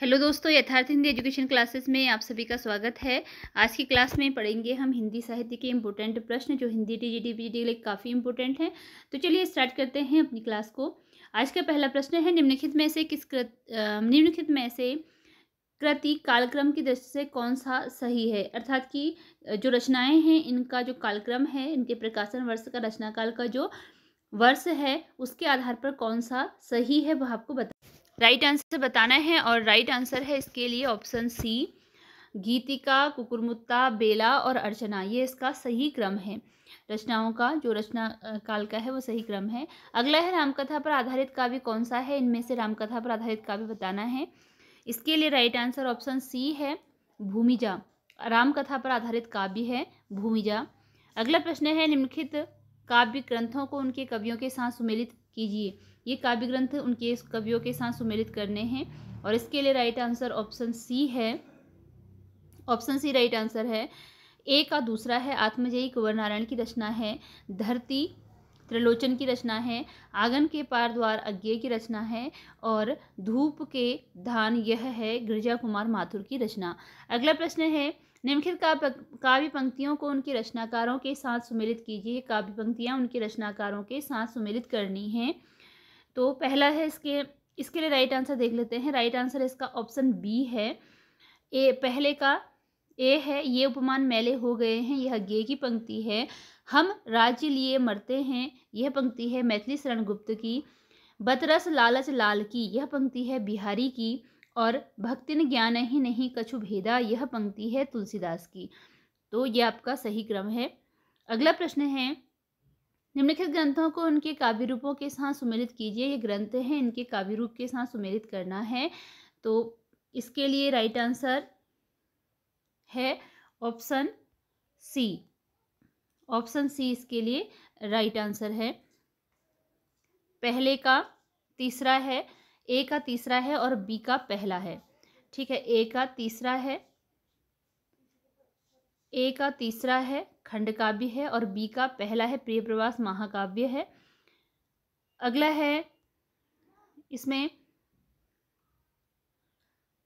Hello दोस्तों, यथार्थ Hindi education classes में आप सभी का स्वागत है। आज की क्लास में पढ़ेंगे हम हिंदी साहित्य के इम्पोर्टेंट प्रश्न जो हिंदी टीजीटी पीजीटी के लिए काफ़ी इंपॉर्टेंट हैं। तो चलिए स्टार्ट करते हैं अपनी क्लास को। आज का पहला प्रश्न है, निम्नलिखित में से कृति कालक्रम की दृष्टि से कौन सा सही है। अर्थात कि जो रचनाएं हैं इनका जो कालक्रम है, इनके प्रकाशन वर्ष का, रचना काल का जो वर्ष है उसके आधार पर कौन सा सही है वह आपको राइट आंसर बताना है। और राइट आंसर है इसके लिए ऑप्शन सी, गीतिका, कुकुरमुत्ता, बेला और अर्चना। ये इसका सही क्रम है। रचनाओं का जो रचना काल का है वो सही क्रम है। अगला है, रामकथा पर आधारित काव्य कौन सा है। इनमें से रामकथा पर आधारित काव्य बताना है। इसके लिए राइट आंसर ऑप्शन सी है, भूमिजा। रामकथा पर आधारित काव्य है भूमिजा। अगला प्रश्न है, निम्नलिखित काव्य ग्रंथों को उनके कवियों के साथ सुमेलित कीजिए। ये काव्य ग्रंथ उनके कवियों के साथ सुमेलित करने हैं और इसके लिए राइट आंसर ऑप्शन सी है। ऑप्शन सी राइट आंसर है। ए का दूसरा है, आत्मजयी कुंवर नारायण की रचना है। धरती त्रिलोचन की रचना है। आंगन के पार द्वार अज्ञेय की रचना है। और धूप के धान यह है गिरिजा कुमार माथुर की रचना। अगला प्रश्न है, निम्नलिखित काव्य पंक्तियों को उनके रचनाकारों के साथ सुमेलित कीजिए। काव्य पंक्तियां उनके रचनाकारों के साथ सुमेलित करनी है। तो पहला है, इसके लिए राइट आंसर देख लेते हैं। राइट आंसर इसका ऑप्शन बी है। पहले का ए है, ये उपमान मैले हो गए हैं, यह गे की पंक्ति है। हम राज्य लिए मरते हैं, यह पंक्ति है मैथिली शरण गुप्त की। बतरस लालच लाल की, यह पंक्ति है बिहारी की। और भक्तिन ज्ञान ही नहीं कछु भेदा, यह पंक्ति है तुलसीदास की। तो यह आपका सही क्रम है। अगला प्रश्न है, निम्नलिखित ग्रंथों को उनके काव्य रूपों के साथ सुमेलित कीजिए। ये ग्रंथ हैं, इनके काव्य रूप के साथ सुमेलित करना है। तो इसके लिए राइट आंसर है ऑप्शन सी। ऑप्शन सी इसके लिए राइट आंसर है। पहले का तीसरा है, ए का तीसरा है और बी का पहला है। ठीक है, ए का तीसरा है खंड काव्य है और बी का पहला है प्रिय प्रवास महाकाव्य है। अगला है, इसमें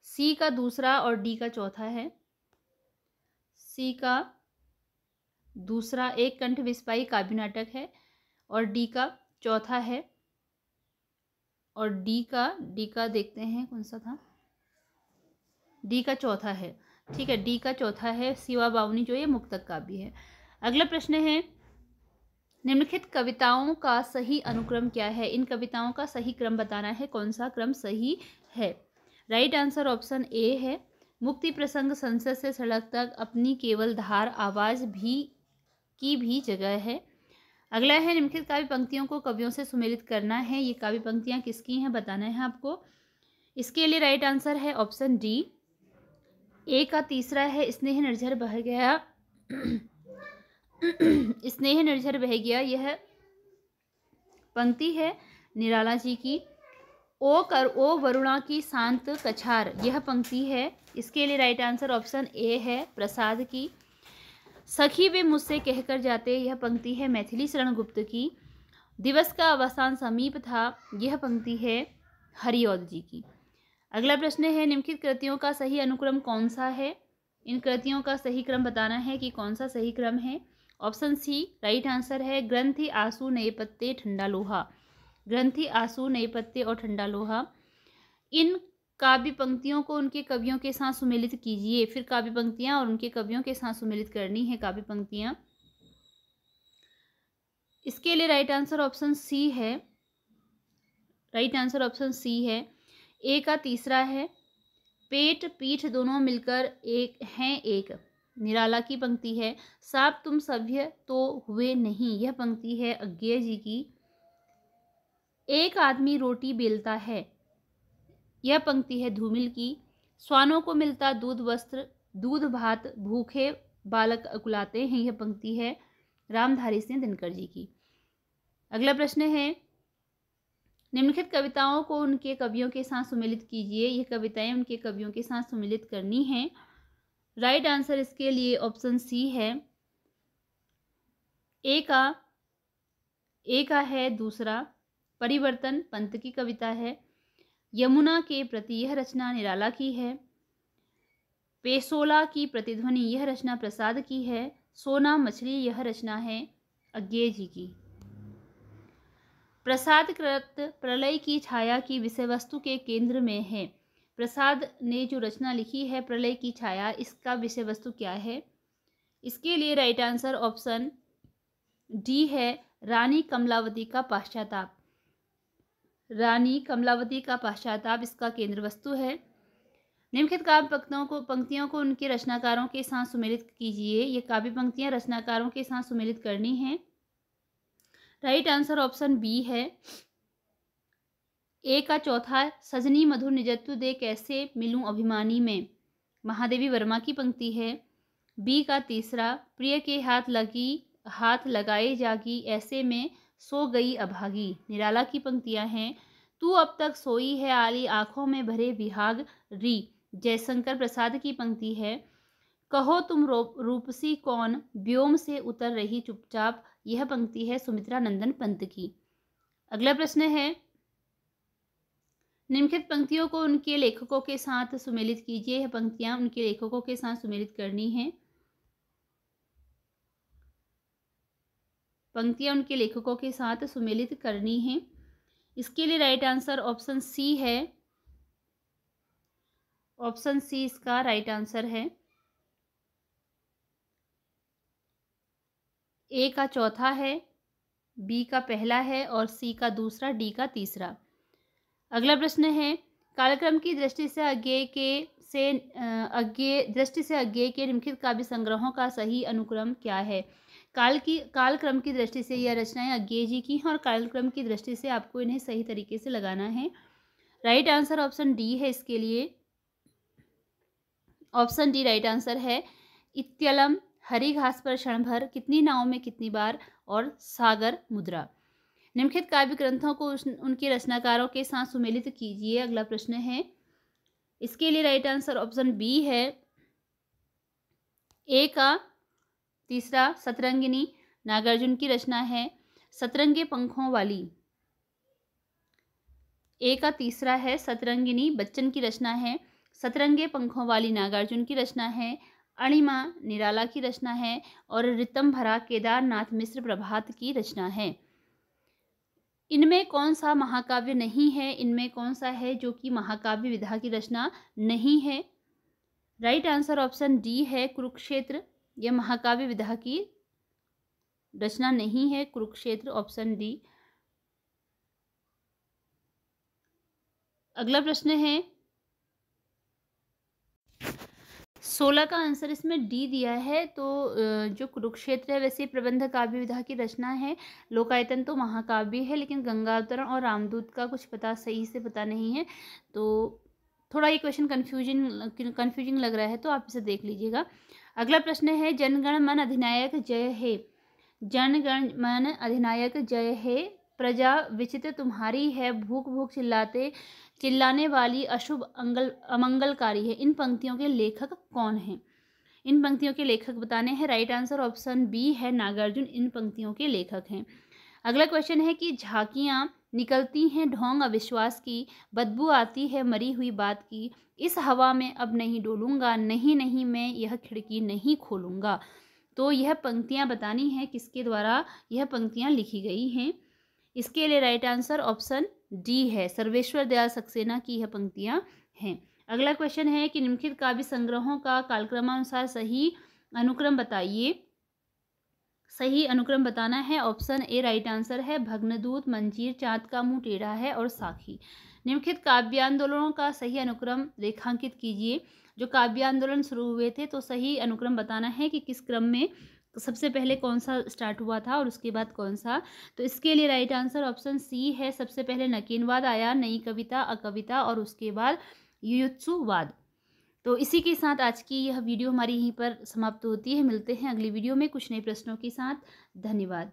सी का दूसरा और डी का चौथा है। सी का दूसरा एक कंठ विस्पाई काव्य नाटक है और डी का चौथा है। और डी का देखते हैं कौन सा था, डी का चौथा है। ठीक है, डी का चौथा है शिवा बावनी, जो ये मुक्तक काव्य है। अगला प्रश्न है, निम्नलिखित कविताओं का सही अनुक्रम क्या है। इन कविताओं का सही क्रम बताना है, कौन सा क्रम सही है। राइट आंसर ऑप्शन ए है। मुक्ति प्रसंग संसद से सड़क तक अपनी केवल धार आवाज की भी जगह है। अगला है, निम्नलिखित काव्य पंक्तियों को कवियों से सुमेलित करना है। ये काव्य पंक्तियां किसकी हैं बताना है आपको। इसके लिए राइट आंसर है ऑप्शन डी। ए का तीसरा है, स्नेह निर्झर बह गया। स्नेह निर्झर बह गया, यह पंक्ति है निराला जी की। ओ वरुणा की शांत कछार, यह पंक्ति है। इसके लिए राइट आंसर ऑप्शन ए है, प्रसाद की। सखी वे मुझसे कहकर जाते, यह पंक्ति है मैथिली शरण गुप्त की। दिवस का अवसान समीप था, यह पंक्ति है हरिऔध जी की। अगला प्रश्न है, निम्नलिखित कृतियों का सही अनुक्रम कौन सा है। इन कृतियों का सही क्रम बताना है कि कौन सा सही क्रम है। ऑप्शन सी राइट आंसर है। ग्रंथि आंसू नए पत्ते ठंडा लोहा। ग्रंथि आंसू नए पत्ते और ठंडा लोहा। इन काव्य पंक्तियों को उनके कवियों के साथ सुमेलित कीजिए। फिर काव्य पंक्तियां और उनके कवियों के साथ सुमेलित करनी है काव्य पंक्तियां। इसके लिए राइट आंसर ऑप्शन सी है। राइट आंसर ऑप्शन सी है। ए का तीसरा है, पेट पीठ दोनों मिलकर एक हैं एक, निराला की पंक्ति है। साब तुम सभ्य तो हुए नहीं, यह पंक्ति है अज्ञेय जी की। एक आदमी रोटी बेलता है, यह पंक्ति है धूमिल की। स्वानों को मिलता दूध वस्त्र, दूध भात भूखे बालक अकुलाते हैं, यह पंक्ति है रामधारी सिंह दिनकर जी की। अगला प्रश्न है, निम्नलिखित कविताओं को उनके कवियों के साथ सुमेलित कीजिए। यह कविताएं उनके कवियों के साथ सुमेलित करनी है। राइट आंसर इसके लिए ऑप्शन सी है। ए का है दूसरा, परिवर्तन पंत की कविता है। यमुना के प्रति यह रचना निराला की है। पेसोला की प्रतिध्वनि यह रचना प्रसाद की है। सोना मछली यह रचना है अज्ञेय जी की। प्रसाद कृत प्रलय की छाया की विषय वस्तु के केंद्र में है। प्रसाद ने जो रचना लिखी है प्रलय की छाया, इसका विषय वस्तु क्या है? इसके लिए राइट आंसर ऑप्शन डी है, रानी कमलावती का पाश्चाताप। रानी कमलावती का पाश्चाताप इसका केंद्र वस्तु है। निम्नलिखित काव्य पंक्तियों को उनके रचनाकारों के साथ सुमेलित कीजिए। ये काव्य पंक्तियां रचनाकारों के साथ सुमेलित करनी है। राइट आंसर ऑप्शन बी है। ए का चौथा, सजनी मधुर निजत्व दे कैसे मिलूं अभिमानी में, महादेवी वर्मा की पंक्ति है। बी का तीसरा, प्रिय के हाथ लगाए जागी ऐसे में सो गई अभागी, निराला की पंक्तियां हैं। तू अब तक सोई है आली आंखों में भरे विहाग री, जयशंकर प्रसाद की पंक्ति है। कहो तुम रूपसी कौन व्योम से उतर रही चुपचाप, यह पंक्ति है सुमित्रा नंदन पंत की। अगला प्रश्न है, निम्नलिखित पंक्तियों को उनके लेखकों के साथ सुमेलित कीजिए। यह पंक्तियां उनके लेखकों के साथ सुमेलित करनी है। पंक्तियां उनके लेखकों के साथ सुमेलित करनी है। इसके लिए राइट आंसर ऑप्शन सी है। ऑप्शन सी इसका राइट आंसर है। ए का चौथा है, बी का पहला है और सी का दूसरा, डी का तीसरा। अगला प्रश्न है, कालक्रम की दृष्टि से अज्ञेय के निम्नलिखित काव्य संग्रहों का सही अनुक्रम क्या है? कालक्रम की दृष्टि से यह रचनाएं अज्ञेय जी की हैं और कालक्रम की दृष्टि से आपको इन्हें सही तरीके से लगाना है। राइट आंसर ऑप्शन डी है। इसके लिए ऑप्शन डी राइट आंसर है। इत्यलम, हरी घास पर क्षण भर, कितनी नाव में कितनी बार और सागर मुद्रा। निम्नलिखित काव्य ग्रंथों को उनके रचनाकारों के साथ सुमेलित कीजिए। अगला प्रश्न है, इसके लिए राइट आंसर ऑप्शन बी है। ए का तीसरा, सतरंगिनी नागार्जुन की रचना है। सतरंगे पंखों वाली, ए का तीसरा है सतरंगिनी, बच्चन की रचना है। सतरंगे पंखों वाली नागार्जुन की रचना है। अणिमा निराला की रचना है और ऋतंभरा केदारनाथ मिश्र प्रभात की रचना है। इनमें कौन सा महाकाव्य नहीं है? इनमें कौन सा है जो कि महाकाव्य विधा की रचना नहीं है? राइट आंसर ऑप्शन डी है, कुरुक्षेत्र। यह महाकाव्य विधा की रचना नहीं है, कुरुक्षेत्र, ऑप्शन डी। अगला प्रश्न है, 16 का आंसर इसमें डी दिया है। तो जो कुरुक्षेत्र है वैसे प्रबंध काव्य विधा की रचना है। लोकायतन तो महाकाव्य है, लेकिन गंगावतरण और रामदूत का कुछ सही से पता नहीं है। तो थोड़ा ये क्वेश्चन कन्फ्यूजिंग लग रहा है, तो आप इसे देख लीजिएगा। अगला प्रश्न है, जनगण मन अधिनायक जय हे। जनगण मन अधिनायक जय हे, प्रजा विचित्र तुम्हारी है, भूख भूख चिल्लाने वाली अशुभ अमंगलकारी है। इन पंक्तियों के लेखक कौन हैं? इन पंक्तियों के लेखक बताने हैं। राइट आंसर ऑप्शन बी है, नागार्जुन इन पंक्तियों के लेखक हैं। अगला क्वेश्चन है कि झांकियाँ निकलती हैं ढोंग अविश्वास की, बदबू आती है मरी हुई बात की, इस हवा में अब नहीं डोलूंगा, नहीं नहीं मैं यह खिड़की नहीं खोलूंगा। तो यह पंक्तियाँ बतानी हैं किसके द्वारा यह पंक्तियाँ लिखी गई हैं। इसके लिए राइट आंसर ऑप्शन डी है, सर्वेश्वर दयाल सक्सेना की यह पंक्तियां हैं। अगला क्वेश्चन है कि निम्नलिखित काव्य संग्रहों का कालक्रमानुसार सही अनुक्रम बताइए। सही अनुक्रम बताना है। ऑप्शन ए राइट आंसर है, भग्नदूत, मंजीर, चाँद का मुंह टेढ़ा है और साखी। निम्नलिखित काव्यांदोलनों का सही अनुक्रम रेखांकित कीजिए। जो काव्यांदोलन शुरू हुए थे तो सही अनुक्रम बताना है कि किस क्रम में सबसे पहले कौन सा स्टार्ट हुआ था और उसके बाद कौन सा। तो इसके लिए राइट आंसर ऑप्शन सी है, सबसे पहले नकीनवाद आया, नई कविता, अकविता और उसके बाद युयुत्सुवाद। तो इसी के साथ आज की यह वीडियो हमारी यहीं पर समाप्त होती है। मिलते हैं अगली वीडियो में कुछ नए प्रश्नों के साथ। धन्यवाद।